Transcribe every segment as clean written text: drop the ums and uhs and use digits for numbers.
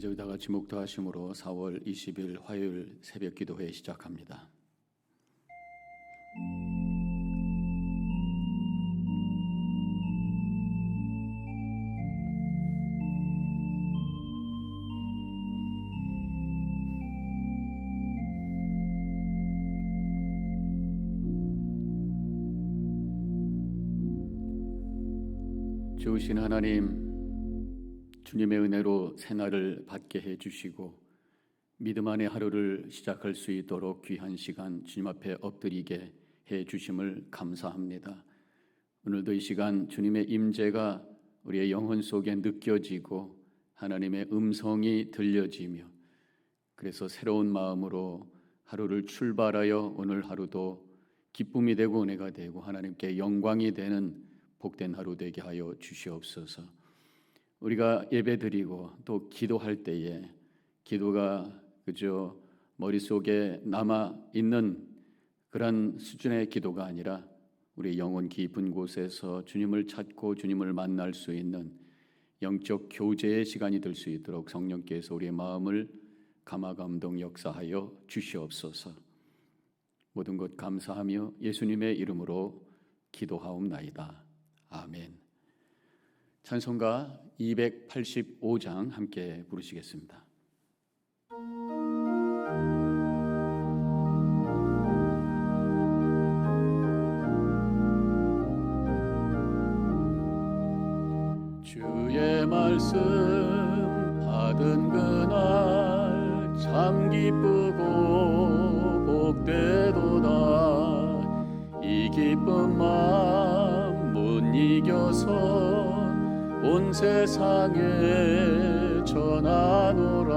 저희 다 같이 묵도하심으로 4월 20일 화요일 새벽 기도회 시작합니다. 주신 하나님, 주님의 은혜로 새날을 받게 해주시고 믿음 안의 하루를 시작할 수 있도록 귀한 시간 주님 앞에 엎드리게 해주심을 감사합니다. 오늘도 이 시간 주님의 임재가 우리의 영혼 속에 느껴지고 하나님의 음성이 들려지며 그래서 새로운 마음으로 하루를 출발하여 오늘 하루도 기쁨이 되고 은혜가 되고 하나님께 영광이 되는 복된 하루 되게 하여 주시옵소서. 우리가 예배드리고 또 기도할 때에 기도가 그저 머릿속에 남아있는 그런 수준의 기도가 아니라 우리 영혼 깊은 곳에서 주님을 찾고 주님을 만날 수 있는 영적 교제의 시간이 될 수 있도록 성령께서 우리의 마음을 감화감동 역사하여 주시옵소서. 모든 것 감사하며 예수님의 이름으로 기도하옵나이다. 아멘. 찬송가 285장 함께 부르시겠습니다. 주의 말씀 받은 그날 참 기쁘고 복되도다. 이 기쁜 마음 못 이겨서 온 세상에 전하노라.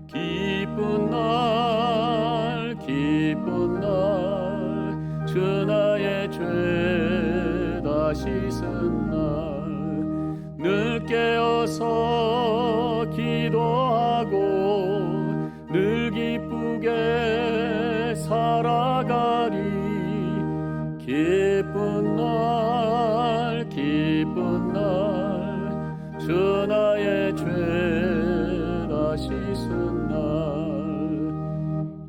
기쁜 날 기쁜 날 주 나의 죄 다 씻은 날 늘 깨어서 기도하고 늘 기쁘게 살아가리. 기쁜 날 기쁜 날 주 나의 죄 다 씻은 날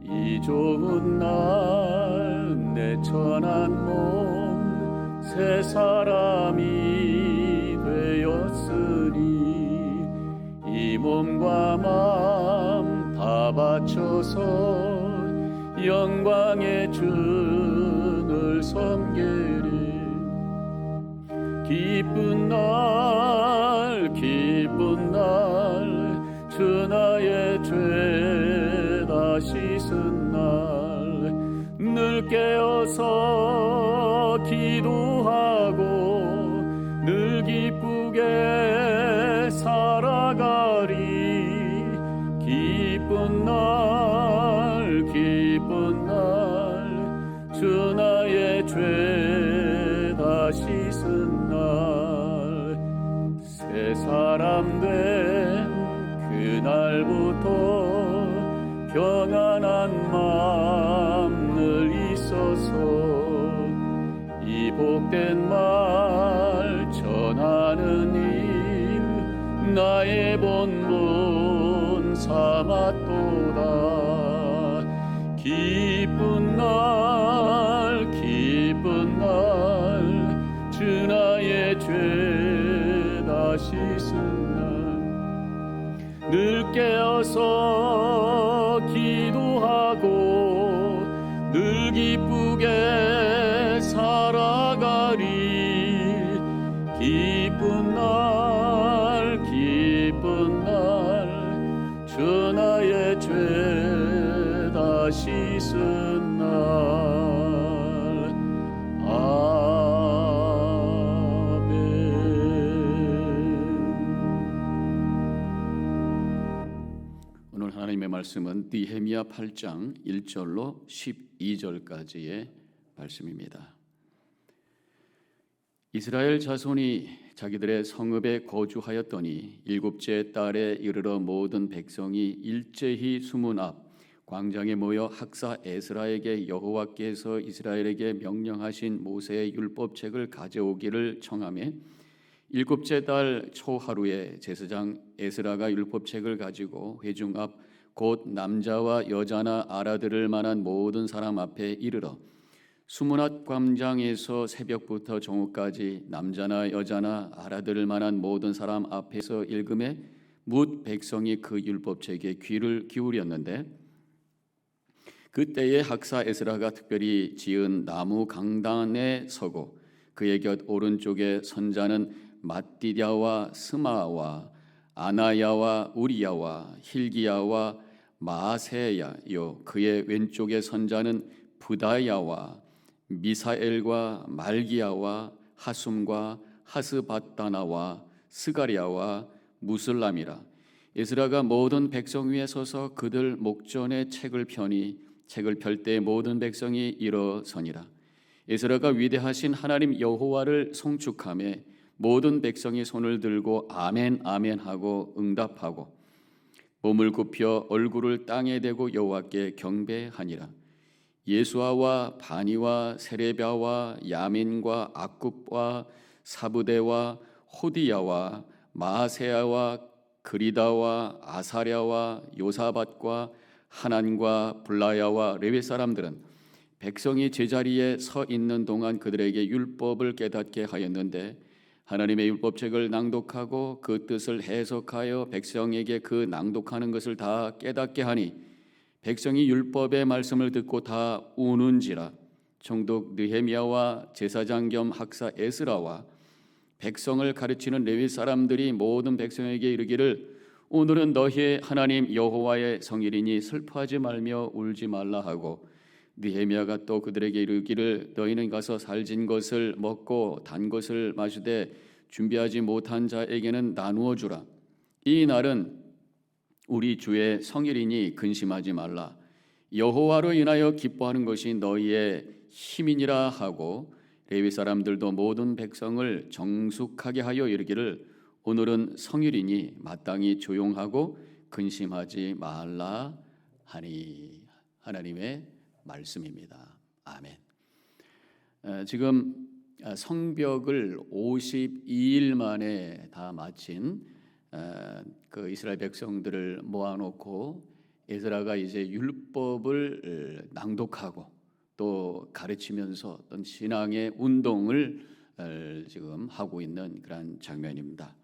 이 좋은 날 내 천한 몸 새 사람이 되었으니 이 몸과 마음 다 바쳐서 영광의 주를 섬기리. 기쁜 날 기쁜 날 주 나의 죄 다 씻은 날 늘 깨어서 기도하고 늘 기쁘게 살아가리. 기쁜 날 기쁜 날 주 나의 죄 다 씻은 날 새 사람 된 그날부터 평안한 마음 늘 있어서 이 복된 말 전하는 일 나의 본분 삼았도다. 기쁜 날 기쁜 날 주 나의 죄 다 씻은 날 늘 깨어서 기도하고 늘 기쁘게 살아가리. 기쁜 날 기쁜 날 주 나의 죄 다 씻은 날. 오늘 하나님의 말씀은 느헤미야 8장 1절로 12절까지의 말씀입니다. 이스라엘 자손이 자기들의 성읍에 거주하였더니 일곱째 달에 이르러 모든 백성이 일제히 수문 앞 광장에 모여 학사 에스라에게 여호와께서 이스라엘에게 명령하신 모세의 율법책을 가져오기를 청하매 일곱째 달 초하루에 제사장 에스라가 율법책을 가지고 회중 앞 곧 남자와 여자나 알아들을 만한 모든 사람 앞에 이르러 수문앗 광장에서 새벽부터 정오까지 남자나 여자나 알아들을 만한 모든 사람 앞에서 읽음에 뭇 백성이 그 율법책에 귀를 기울였는데 그때에 학사 에스라가 특별히 지은 나무 강단에 서고 그의 곁 오른쪽에 선자는 mat디랴와 스마와 아나야와 우리야와 힐기야와 마세야요 그의 왼쪽에 선자는 부다야와 미사엘과 말기야와 하숨과 하스바다나와 스가랴와 무슬람이라. 에스라가 모든 백성 위에 서서 그들 목전에 책을 펴니 책을 펼 때 모든 백성이 일어서니라. 에스라가 위대하신 하나님 여호와를 송축하며 모든 백성이 손을 들고 아멘 아멘 하고 응답하고 몸을 굽혀 얼굴을 땅에 대고 여호와께 경배하니라. 예수아와 바니와 세레비아와 야민과 악굽과 사부대와 호디야와 마아세야와 그리다와 아사랴와 요사밧과 하난과 블라야와 레위 사람들은 백성이 제자리에 서 있는 동안 그들에게 율법을 깨닫게 하였는데 하나님의 율법책을 낭독하고 그 뜻을 해석하여 백성에게 그 낭독하는 것을 다 깨닫게 하니 백성이 율법의 말씀을 듣고 다 우는지라. 총독 느헤미야와 제사장 겸 학사 에스라와 백성을 가르치는 레위 사람들이 모든 백성에게 이르기를 오늘은 너희의 하나님 여호와의 성일이니 슬퍼하지 말며 울지 말라 하고 느헤미야가 또 그들에게 이르기를 너희는 가서 살진 것을 먹고 단 것을 마시되 준비하지 못한 자에게는 나누어 주라. 이 날은 우리 주의 성일이니 근심하지 말라. 여호와로 인하여 기뻐하는 것이 너희의 힘이니라 하고 레위 사람들도 모든 백성을 정숙하게 하여 이르기를 오늘은 성일이니 마땅히 조용하고 근심하지 말라 하니. 하나님의 말씀입니다. 아멘. 지금 성벽을 52일 만에 다 마친 그 이스라엘 백성들을 모아놓고 에스라가 이제 율법을 낭독하고 또 가르치면서 어떤 신앙의 운동을 지금 하고 있는 그런 장면입니다.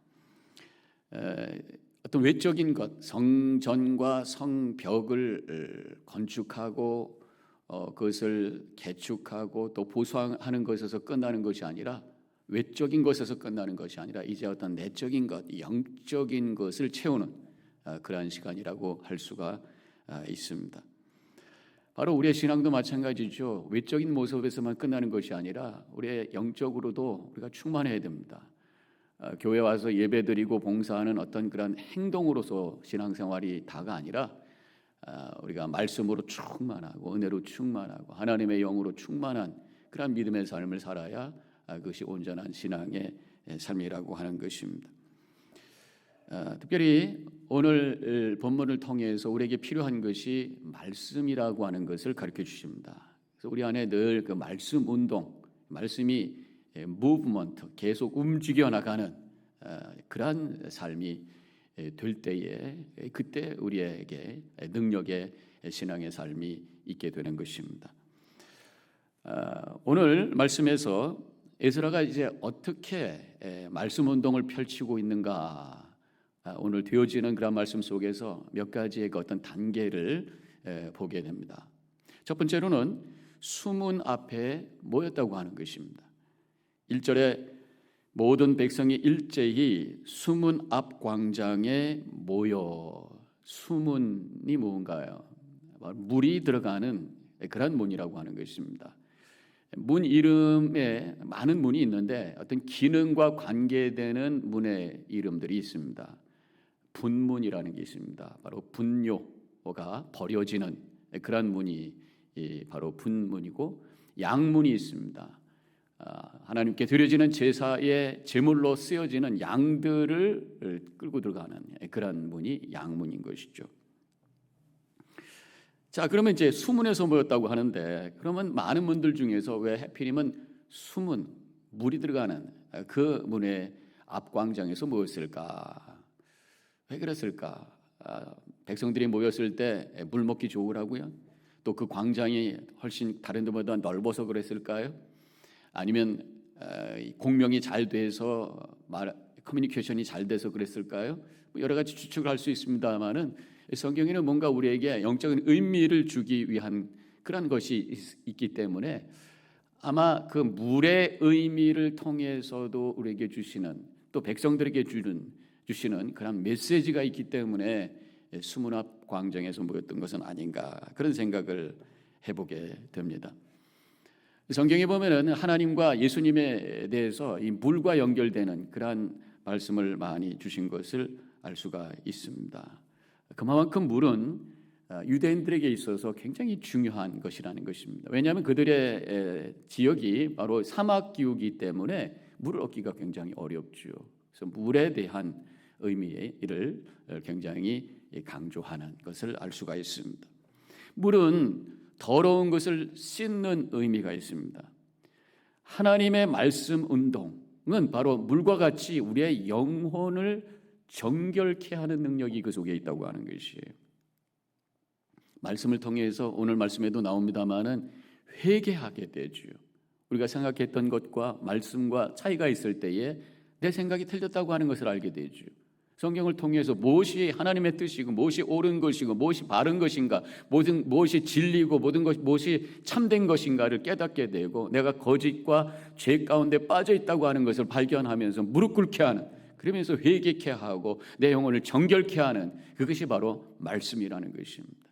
어떤 외적인 것, 성전과 성벽을 건축하고 그것을 개축하고 또 보수하는 것에서 끝나는 것이 아니라 외적인 것에서 끝나는 것이 아니라 이제 어떤 내적인 것, 영적인 것을 채우는 그러한 시간이라고 할 수가 있습니다. 바로 우리의 신앙도 마찬가지죠. 외적인 모습에서만 끝나는 것이 아니라 우리의 영적으로도 우리가 충만해야 됩니다. 교회 와서 예배드리고 봉사하는 어떤 그런 행동으로서 신앙생활이 다가 아니라 우리가 말씀으로 충만하고 은혜로 충만하고 하나님의 영으로 충만한 그런 믿음의 삶을 살아야 그것이 온전한 신앙의 삶이라고 하는 것입니다. 특별히 오늘 본문을 통해서 우리에게 필요한 것이 말씀이라고 하는 것을 가르쳐 주십니다. 그래서 우리 안에 늘 그 말씀 운동, 말씀이 무브먼트, 계속 움직여 나가는 그러한 삶이 될 때에 그때 우리에게 능력의 신앙의 삶이 있게 되는 것입니다. 오늘 말씀에서 에스라가 이제 어떻게 말씀 운동을 펼치고 있는가, 오늘 되어지는 그런 말씀 속에서 몇 가지의 그 어떤 단계를 보게 됩니다. 첫 번째로는 수문 앞에 모였다고 하는 것입니다. 1절에 모든 백성이 일제히 수문 앞 광장에 모여. 수문이 뭔가요? 물이 들어가는 그런 문이라고 하는 것입니다. 문 이름에 많은 문이 있는데 어떤 기능과 관계되는 문의 이름들이 있습니다. 분문이라는 게 있습니다. 바로 분뇨가 버려지는 그런 문이 바로 분문이고, 양문이 있습니다. 하나님께 드려지는 제사의 제물로 쓰여지는 양들을 끌고 들어가는 그런 문이 양문인 것이죠. 자, 그러면 이제 수문에서 모였다고 하는데, 그러면 많은 문들 중에서 왜 하필이면 수문, 물이 들어가는 그 문에 앞 광장에서 모였을까? 왜 그랬을까? 백성들이 모였을 때 물 먹기 좋으라고요? 또 그 광장이 훨씬 다른 데보다 넓어서 그랬을까요? 아니면 공명이 잘 돼서 커뮤니케이션이 잘 돼서 그랬을까요? 여러 가지 추측을 할 수 있습니다만은 성경에는 뭔가 우리에게 영적인 의미를 주기 위한 그런 것이 있기 때문에 아마 그 물의 의미를 통해서도 우리에게 주시는, 또 백성들에게 주시는 그런 메시지가 있기 때문에 수문 앞 광장에서 모였던 것은 아닌가, 그런 생각을 해보게 됩니다. 성경에 보면은 하나님과 예수님에 대해서 이 물과 연결되는 그러한 말씀을 많이 주신 것을 알 수가 있습니다. 그만큼 물은 유대인들에게 있어서 굉장히 중요한 것이라는 것입니다. 왜냐하면 그들의 지역이 바로 사막 기후이기 때문에 물을 얻기가 굉장히 어렵죠. 그래서 물에 대한 의미를 굉장히 강조하는 것을 알 수가 있습니다. 물은 더러운 것을 씻는 의미가 있습니다. 하나님의 말씀 운동은 바로 물과 같이 우리의 영혼을 정결케 하는 능력이 그 속에 있다고 하는 것이에요. 말씀을 통해서 오늘 말씀에도 나옵니다마는 회개하게 되죠. 우리가 생각했던 것과 말씀과 차이가 있을 때에 내 생각이 틀렸다고 하는 것을 알게 되죠. 성경을 통해서 무엇이 하나님의 뜻이고 무엇이 옳은 것이고 무엇이 바른 것인가, 무엇이 진리고 무엇이 참된 것인가를 깨닫게 되고 내가 거짓과 죄 가운데 빠져 있다고 하는 것을 발견하면서 무릎 꿇게 하는, 그러면서 회개케 하고 내 영혼을 정결케 하는, 그것이 바로 말씀이라는 것입니다.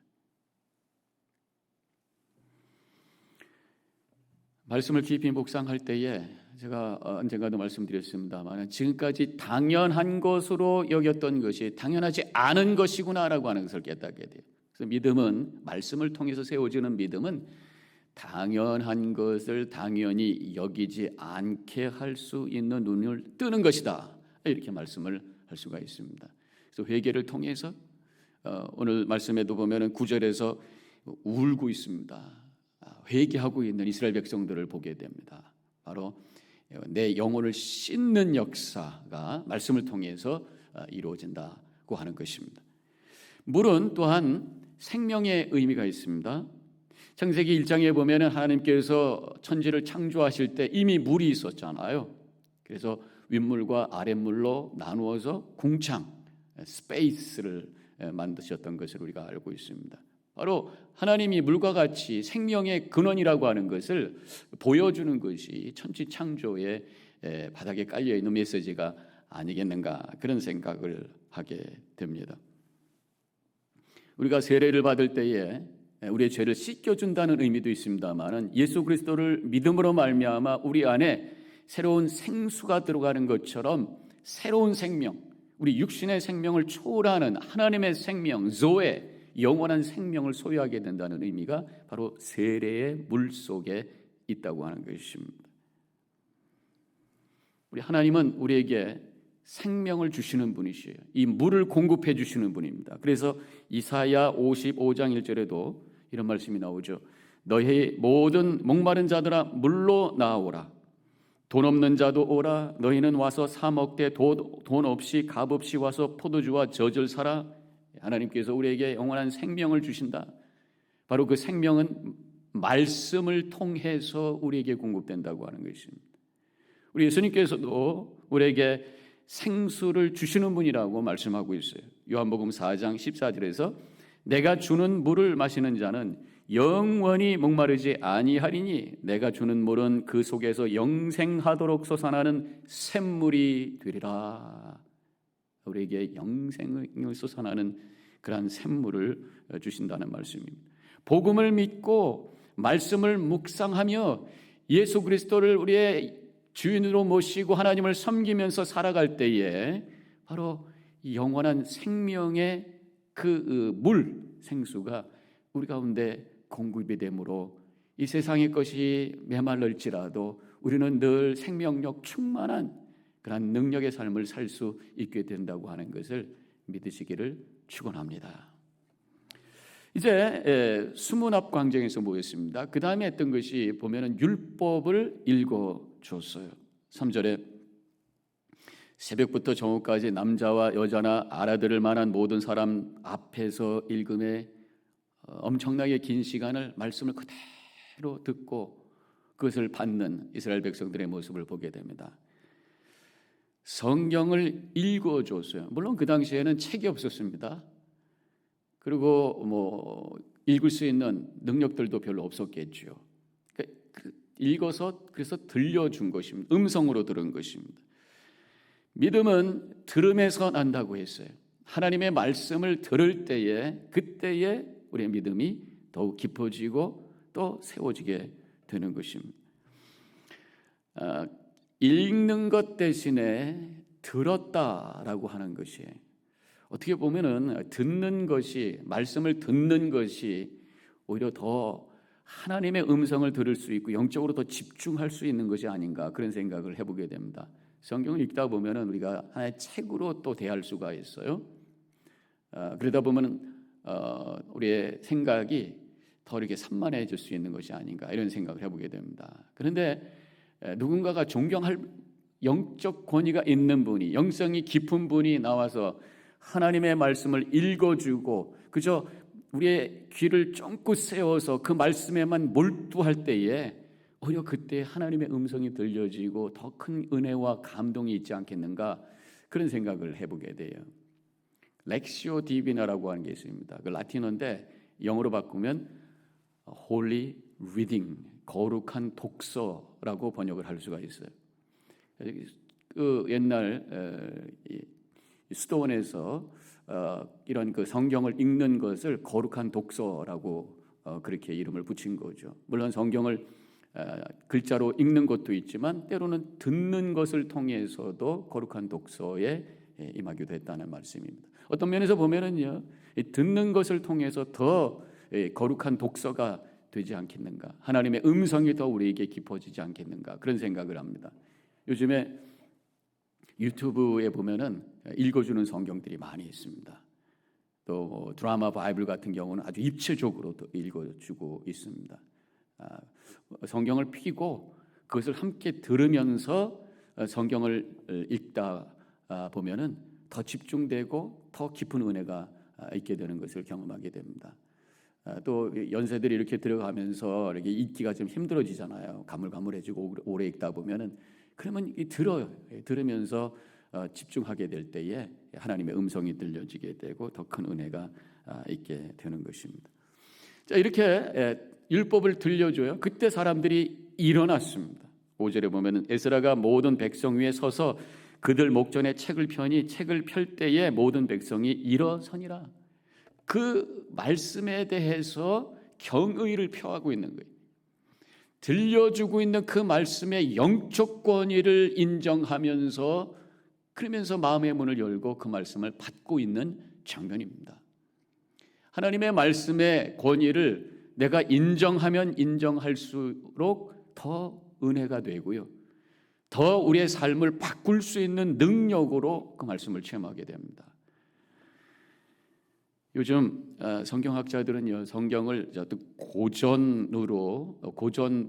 말씀을 깊이 묵상할 때에 제가 언젠가도 말씀드렸습니다만 지금까지 당연한 것으로 여겼던 것이 당연하지 않은 것이구나라고 하는 것을 깨닫게 돼요. 그래서 믿음은, 말씀을 통해서 세워지는 믿음은 당연한 것을 당연히 여기지 않게 할 수 있는 눈을 뜨는 것이다, 이렇게 말씀을 할 수가 있습니다. 그래서 회개를 통해서 오늘 말씀에도 보면은 9절에서 울고 있습니다. 회개하고 있는 이스라엘 백성들을 보게 됩니다. 바로 내 영혼을 씻는 역사가 말씀을 통해서 이루어진다고 하는 것입니다. 물은 또한 생명의 의미가 있습니다. 창세기 1장에 보면 하나님께서 천지를 창조하실 때 이미 물이 있었잖아요. 그래서 윗물과 아랫물로 나누어서 궁창, 스페이스를 만드셨던 것을 우리가 알고 있습니다. 바로 하나님이 물과 같이 생명의 근원이라고 하는 것을 보여주는 것이 천지 창조의 바닥에 깔려있는 메시지가 아니겠는가, 그런 생각을 하게 됩니다. 우리가 세례를 받을 때에 우리의 죄를 씻겨준다는 의미도 있습니다만 예수 그리스도를 믿음으로 말미암아 우리 안에 새로운 생수가 들어가는 것처럼 새로운 생명, 우리 육신의 생명을 초월하는 하나님의 생명, 조에, 영원한 생명을 소유하게 된다는 의미가 바로 세례의 물 속에 있다고 하는 것입니다. 우리 하나님은 우리에게 생명을 주시는 분이시에요. 이 물을 공급해 주시는 분입니다. 그래서 이사야 55장 1절에도 이런 말씀이 나오죠. 너희 모든 목마른 자들아 물로 나오라. 돈 없는 자도 오라. 너희는 와서 사 먹되 돈 없이 값 없이 와서 포도주와 젖을 사라. 하나님께서 우리에게 영원한 생명을 주신다. 바로 그 생명은 말씀을 통해서 우리에게 공급된다고 하는 것입니다. 우리 예수님께서도 우리에게 생수를 주시는 분이라고 말씀하고 있어요. 요한복음 4장 14절에서 내가 주는 물을 마시는 자는 영원히 목마르지 아니하리니 내가 주는 물은 그 속에서 영생하도록 솟아나는 샘물이 되리라. 우리에게 영생을 솟아나는 그러한 샘물을 주신다는 말씀입니다. 복음을 믿고 말씀을 묵상하며 예수 그리스도를 우리의 주인으로 모시고 하나님을 섬기면서 살아갈 때에 바로 영원한 생명의 그 물, 생수가 우리 가운데 공급이 되므로 이 세상의 것이 메말랄지라도 우리는 늘 생명력 충만한 그런 능력의 삶을 살 수 있게 된다고 하는 것을 믿으시기를 축원합니다. 이제 수문 앞 광장에서 모였습니다. 그 다음에 했던 것이 보면은 율법을 읽어줬어요. 3절에 새벽부터 정오까지 남자와 여자나 알아들을 만한 모든 사람 앞에서 읽음에 엄청나게 긴 시간을 말씀을 그대로 듣고 그것을 받는 이스라엘 백성들의 모습을 보게 됩니다. 성경을 읽어줬어요. 물론 그 당시에는 책이 없었습니다. 그리고 뭐 읽을 수 있는 능력들도 별로 없었겠죠. 읽어서 그래서 들려준 것입니다. 음성으로 들은 것입니다. 믿음은 들음에서 난다고 했어요. 하나님의 말씀을 들을 때에 그때에 우리의 믿음이 더욱 깊어지고 또 세워지게 되는 것입니다. 읽는 것 대신에 들었다라고 하는 것이 어떻게 보면은 듣는 것이 말씀을 듣는 것이 오히려 더 하나님의 음성을 들을 수 있고 영적으로 더 집중할 수 있는 것이 아닌가 그런 생각을 해보게 됩니다. 성경을 읽다 보면은 우리가 하나의 책으로 또 대할 수가 있어요. 그러다 보면은 우리의 생각이 더 이렇게 산만해질 수 있는 것이 아닌가 이런 생각을 해보게 됩니다. 그런데 누군가가 존경할 영적 권위가 있는 분이 영성이 깊은 분이 나와서 하나님의 말씀을 읽어주고 그저 우리의 귀를 쫑긋 세워서 그 말씀에만 몰두할 때에 오히려 그때 하나님의 음성이 들려지고 더 큰 은혜와 감동이 있지 않겠는가 그런 생각을 해보게 돼요. 렉시오 디비나라고 하는 게 있습니다. 그 라틴어인데 영어로 바꾸면 Holy Reading, 거룩한 독서라고 번역을 할 수가 있어요. 그 옛날 수도원에서 이런 그 성경을 읽는 것을 거룩한 독서라고 그렇게 이름을 붙인 거죠. 물론 성경을 글자로 읽는 것도 있지만 때로는 듣는 것을 통해서도 거룩한 독서에 임하기도 했다는 말씀입니다. 어떤 면에서 보면은요, 듣는 것을 통해서 더 거룩한 독서가 되지 않겠는가, 하나님의 음성이 더 우리에게 깊어지지 않겠는가 그런 생각을 합니다. 요즘에 유튜브에 보면은 읽어주는 성경들이 많이 있습니다. 또 드라마 바이블 같은 경우는 아주 입체적으로 읽어주고 있습니다. 성경을 피고 그것을 함께 들으면서 성경을 읽다 보면은 더 집중되고 더 깊은 은혜가 있게 되는 것을 경험하게 됩니다. 또 연세들이 이렇게 들어가면서 이렇게 읽기가 좀 힘들어지잖아요. 가물가물해지고 오래 읽다 보면은 그러면 들으면서 집중하게 될 때에 하나님의 음성이 들려지게 되고 더 큰 은혜가 있게 되는 것입니다. 자, 이렇게 율법을 들려줘요. 그때 사람들이 일어났습니다. 5절에 보면은 에스라가 모든 백성 위에 서서 그들 목전에 책을 펴니 책을 펼 때에 모든 백성이 일어서니라. 그 말씀에 대해서 경의를 표하고 있는 거예요. 들려주고 있는 그 말씀의 영적 권위를 인정하면서 그러면서 마음의 문을 열고 그 말씀을 받고 있는 장면입니다. 하나님의 말씀의 권위를 내가 인정하면 인정할수록 더 은혜가 되고요. 더 우리의 삶을 바꿀 수 있는 능력으로 그 말씀을 체험하게 됩니다. 요즘 성경학자들은요, 성경을 고전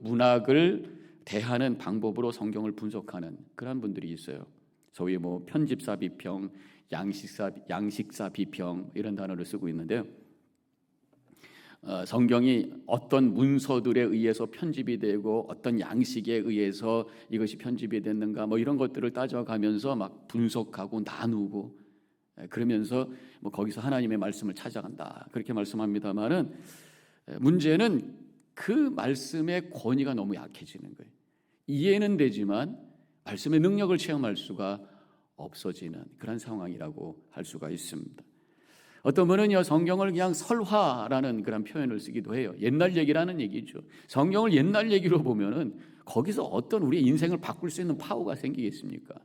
문학을 대하는 방법으로 성경을 분석하는 그런 분들이 있어요. 소위 뭐 편집사 비평, 양식사 비평 이런 단어를 쓰고 있는데요. 성경이 어떤 문서들에 의해서 편집이 되고 어떤 양식에 의해서 이것이 편집이 됐는가 뭐 이런 것들을 따져가면서 막 분석하고 나누고 그러면서 뭐 거기서 하나님의 말씀을 찾아간다 그렇게 말씀합니다만은 문제는 그 말씀의 권위가 너무 약해지는 거예요. 이해는 되지만 말씀의 능력을 체험할 수가 없어지는 그런 상황이라고 할 수가 있습니다. 어떤 분은요, 성경을 그냥 설화라는 그런 표현을 쓰기도 해요. 옛날 얘기라는 얘기죠. 성경을 옛날 얘기로 보면은 거기서 어떤 우리의 인생을 바꿀 수 있는 파워가 생기겠습니까?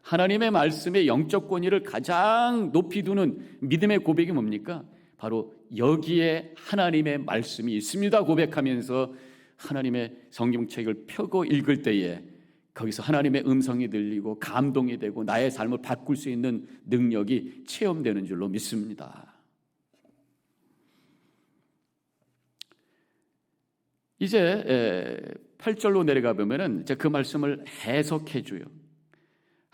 하나님의 말씀의 영적 권위를 가장 높이 두는 믿음의 고백이 뭡니까? 바로 여기에 하나님의 말씀이 있습니다 고백하면서 하나님의 성경책을 펴고 읽을 때에 거기서 하나님의 음성이 들리고 감동이 되고 나의 삶을 바꿀 수 있는 능력이 체험되는 줄로 믿습니다. 이제 8절로 내려가 보면은 이제 그 말씀을 해석해 줘요.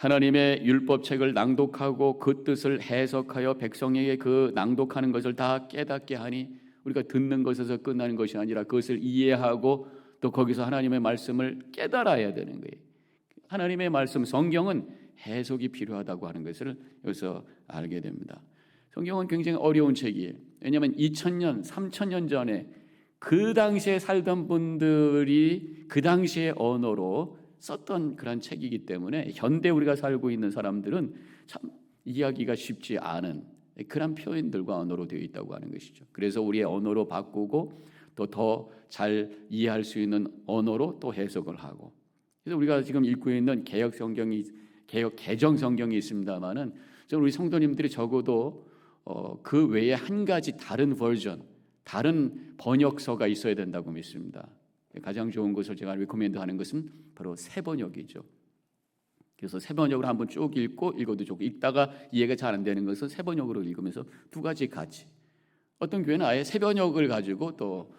하나님의 율법책을 낭독하고 그 뜻을 해석하여 백성에게 그 낭독하는 것을 다 깨닫게 하니 우리가 듣는 것에서 끝나는 것이 아니라 그것을 이해하고 또 거기서 하나님의 말씀을 깨달아야 되는 거예요. 하나님의 말씀, 성경은 해석이 필요하다고 하는 것을 여기서 알게 됩니다. 성경은 굉장히 어려운 책이에요. 왜냐하면 2000년, 3000년 전에 그 당시에 살던 분들이 그 당시의 언어로 썼던 그런 책이기 때문에 현대 우리가 살고 있는 사람들은 참 이해하기가 쉽지 않은 그런 표현들과 언어로 되어 있다고 하는 것이죠. 그래서 우리의 언어로 바꾸고 또 더 잘 이해할 수 있는 언어로 또 해석을 하고, 그래서 우리가 지금 읽고 있는 개혁 개정 성경이 있습니다만은 우리 성도님들이 적어도 그 외에 한 가지 다른 버전, 다른 번역서가 있어야 된다고 믿습니다. 가장 좋은 것을 제가 리코멘드하는 것은 바로 새 번역이죠. 그래서 새 번역으로 한번 쭉 읽어도 좋고, 읽다가 이해가 잘 안 되는 것은 새 번역으로 읽으면서 두 가지 같이, 어떤 교회는 아예 새 번역을 가지고 또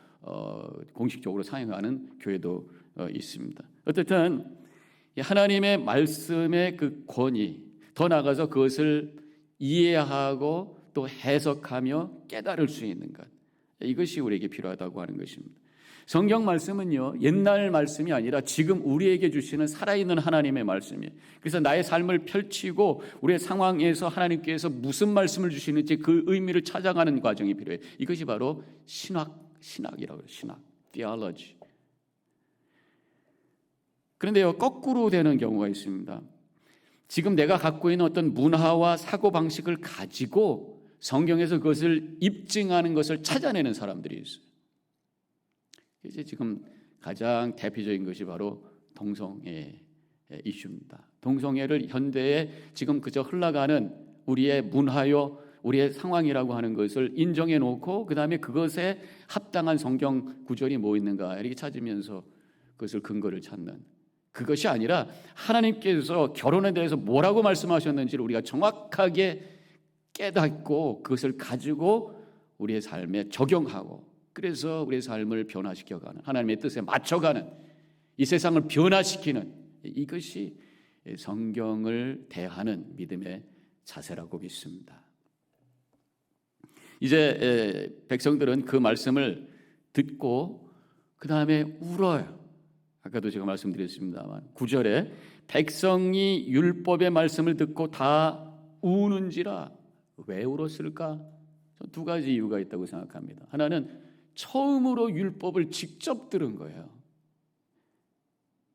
공식적으로 사용하는 교회도 있습니다. 어쨌든 하나님의 말씀의 그 권위, 더 나아가서 그것을 이해하고 또 해석하며 깨달을 수 있는 것, 이것이 우리에게 필요하다고 하는 것입니다. 성경 말씀은요, 옛날 말씀이 아니라 지금 우리에게 주시는 살아있는 하나님의 말씀이에요. 그래서 나의 삶을 펼치고 우리의 상황에서 하나님께서 무슨 말씀을 주시는지 그 의미를 찾아가는 과정이 필요해요. 이것이 바로 신학이라고 해요. 신학, theology. 그런데요, 거꾸로 되는 경우가 있습니다. 지금 내가 갖고 있는 어떤 문화와 사고방식을 가지고 성경에서 그것을 입증하는 것을 찾아내는 사람들이 있어요. 이제 지금 가장 대표적인 것이 바로 동성애 이슈입니다. 동성애를 현대에 지금 그저 흘러가는 우리의 문화요, 우리의 상황이라고 하는 것을 인정해 놓고 그 다음에 그것에 합당한 성경 구절이 뭐 있는가 이렇게 찾으면서 그것을 근거를 찾는, 그것이 아니라 하나님께서 결혼에 대해서 뭐라고 말씀하셨는지를 우리가 정확하게 깨닫고 그것을 가지고 우리의 삶에 적용하고, 그래서 우리의 삶을 변화시켜가는, 하나님의 뜻에 맞춰가는, 이 세상을 변화시키는, 이것이 성경을 대하는 믿음의 자세라고 믿습니다. 이제 백성들은 그 말씀을 듣고 그 다음에 울어요. 아까도 제가 말씀드렸습니다만 9절에 백성이 율법의 말씀을 듣고 다 우는지라. 왜 울었을까? 두 가지 이유가 있다고 생각합니다. 하나는 처음으로 율법을 직접 들은 거예요.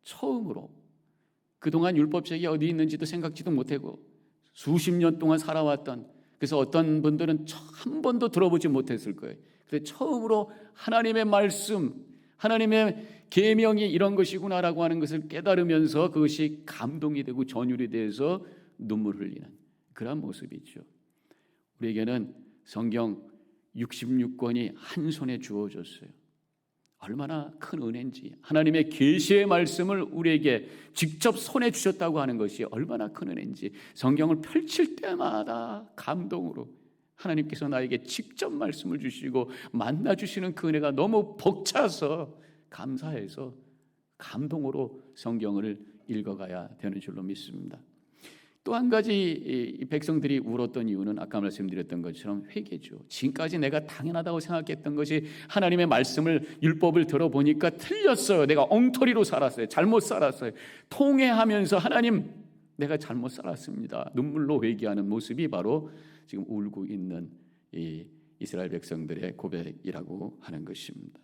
처음으로. 그동안 율법책이 어디 있는지도 생각지도 못하고 수십 년 동안 살아왔던, 그래서 어떤 분들은 한 번도 들어보지 못했을 거예요. 그런데 처음으로 하나님의 말씀, 하나님의 계명이 이런 것이구나라고 하는 것을 깨달으면서 그것이 감동이 되고 전율이 돼서 눈물을 흘리는 그런 모습이죠. 우리에게는 성경 66권이 한 손에 주어졌어요. 얼마나 큰 은혜인지, 하나님의 계시의 말씀을 우리에게 직접 손에 주셨다고 하는 것이 얼마나 큰 은혜인지, 성경을 펼칠 때마다 감동으로 하나님께서 나에게 직접 말씀을 주시고 만나주시는 그 은혜가 너무 벅차서 감사해서 감동으로 성경을 읽어가야 되는 줄로 믿습니다. 또 한 가지 이 백성들이 울었던 이유는 아까 말씀드렸던 것처럼 회개죠. 지금까지 내가 당연하다고 생각했던 것이 하나님의 말씀을, 율법을 들어보니까 틀렸어요. 내가 엉터리로 살았어요. 잘못 살았어요. 통회하면서 하나님, 내가 잘못 살았습니다. 눈물로 회개하는 모습이 바로 지금 울고 있는 이 이스라엘 백성들의 고백이라고 하는 것입니다.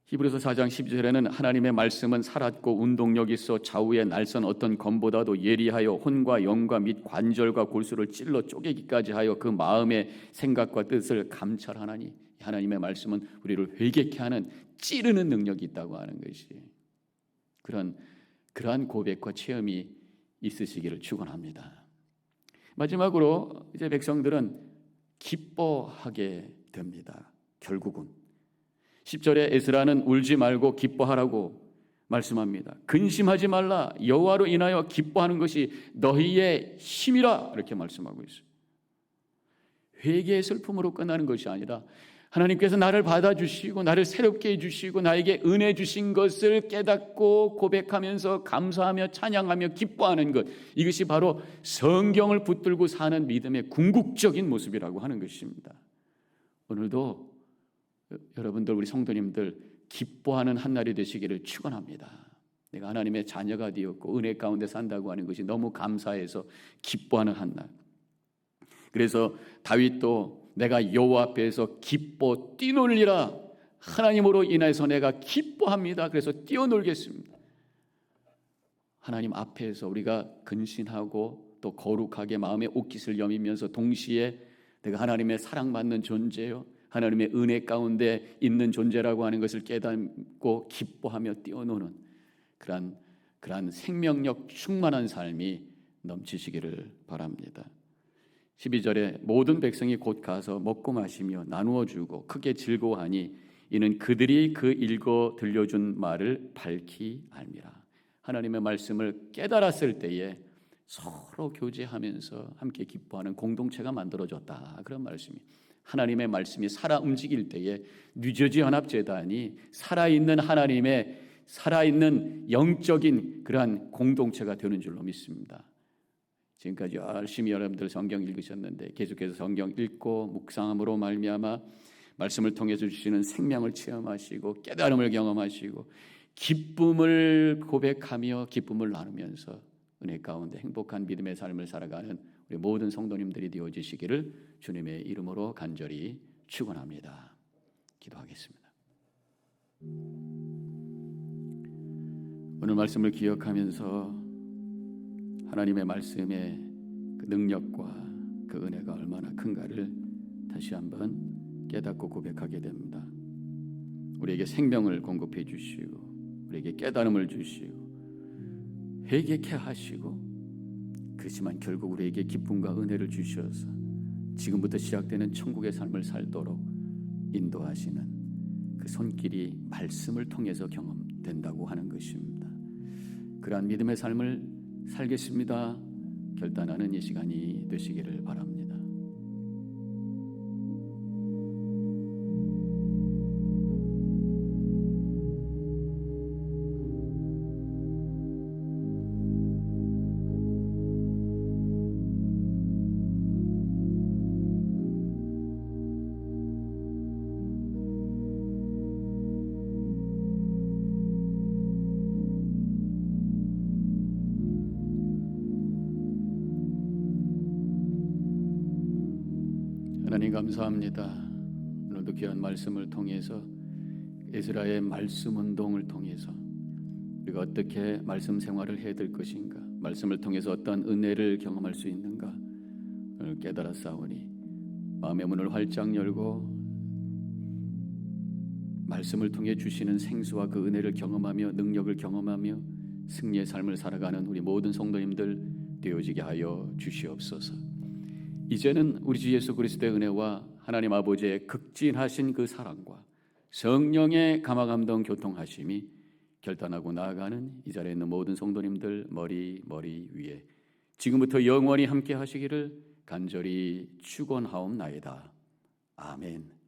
히브리서 4장 12절에는 하나님의 말씀은 살았고 운동력이 있어 좌우에 날선 어떤 검보다도 예리하여 혼과 영과 및 관절과 골수를 찔러 쪼개기까지 하여 그 마음의 생각과 뜻을 감찰하나니, 하나님의 말씀은 우리를 회개케 하는 찌르는 능력이 있다고 하는 것이, 그러한 고백과 체험이 있으시기를 축원합니다. 마지막으로 이제 백성들은 기뻐하게 됩니다. 결국은 10절에 에스라는 울지 말고 기뻐하라고 말씀합니다. 근심하지 말라. 여호와로 인하여 기뻐하는 것이 너희의 힘이라. 이렇게 말씀하고 있어요. 회개의 슬픔으로 끝나는 것이 아니라 하나님께서 나를 받아주시고 나를 새롭게 해주시고 나에게 은혜 주신 것을 깨닫고 고백하면서 감사하며 찬양하며 기뻐하는 것, 이것이 바로 성경을 붙들고 사는 믿음의 궁극적인 모습이라고 하는 것입니다. 오늘도 여러분들, 우리 성도님들 기뻐하는 한 날이 되시기를 축원합니다. 내가 하나님의 자녀가 되었고 은혜 가운데 산다고 하는 것이 너무 감사해서 기뻐하는 한 날. 그래서 다윗도 내가 여호와 앞에서 기뻐 뛰놀리라, 하나님으로 인해서 내가 기뻐합니다. 그래서 뛰어놀겠습니다. 하나님 앞에서 우리가 근신하고 또 거룩하게 마음의 옷깃을 여미면서 동시에 내가 하나님의 사랑받는 존재요, 하나님의 은혜 가운데 있는 존재라고 하는 것을 깨닫고 기뻐하며 뛰어노는 그러한 생명력 충만한 삶이 넘치시기를 바랍니다. 12절에 모든 백성이 곧 가서 먹고 마시며 나누어 주고 크게 즐거워하니 이는 그들이 그 읽어 들려준 말을 밝히 알미라. 하나님의 말씀을 깨달았을 때에 서로 교제하면서 함께 기뻐하는 공동체가 만들어졌다, 그런 말씀이. 하나님의 말씀이 살아 움직일 때에 뉴저지 연합재단이 살아있는 하나님의 살아있는 영적인 그러한 공동체가 되는 줄로 믿습니다. 지금까지 열심히 여러분들 성경 읽으셨는데 계속해서 성경 읽고 묵상함으로 말미암아 말씀을 통해서 주시는 생명을 체험하시고 깨달음을 경험하시고 기쁨을 고백하며 기쁨을 나누면서 은혜 가운데 행복한 믿음의 삶을 살아가는 우리 모든 성도님들이 되어지시기를 주님의 이름으로 간절히 축원합니다. 기도하겠습니다. 오늘 말씀을 기억하면서 하나님의 말씀의 그 능력과 그 은혜가 얼마나 큰가를 다시 한번 깨닫고 고백하게 됩니다. 우리에게 생명을 공급해 주시고 우리에게 깨달음을 주시고 회개케 하시고, 그렇지만 결국 우리에게 기쁨과 은혜를 주셔서 지금부터 시작되는 천국의 삶을 살도록 인도하시는 그 손길이 말씀을 통해서 경험된다고 하는 것입니다. 그러한 믿음의 삶을 살겠습니다 결단하는 이 시간이 되시기를 바랍니다. 하나님 감사합니다. 오늘도 귀한 말씀을 통해서 에스라의 말씀 운동을 통해서 우리가 어떻게 말씀 생활을 해야 될 것인가, 말씀을 통해서 어떤 은혜를 경험할 수 있는가 오늘 깨달았사오니 마음의 문을 활짝 열고 말씀을 통해 주시는 생수와 그 은혜를 경험하며 능력을 경험하며 승리의 삶을 살아가는 우리 모든 성도님들 되어지게 하여 주시옵소서. 이제는 우리 주 예수 그리스도의 은혜와 하나님 아버지의 극진하신 그 사랑과 성령의 감화감동 교통하심이 결단하고 나아가는 이 자리에 있는 모든 성도님들 머리 위에 지금부터 영원히 함께 하시기를 간절히 축원하옵나이다. 아멘.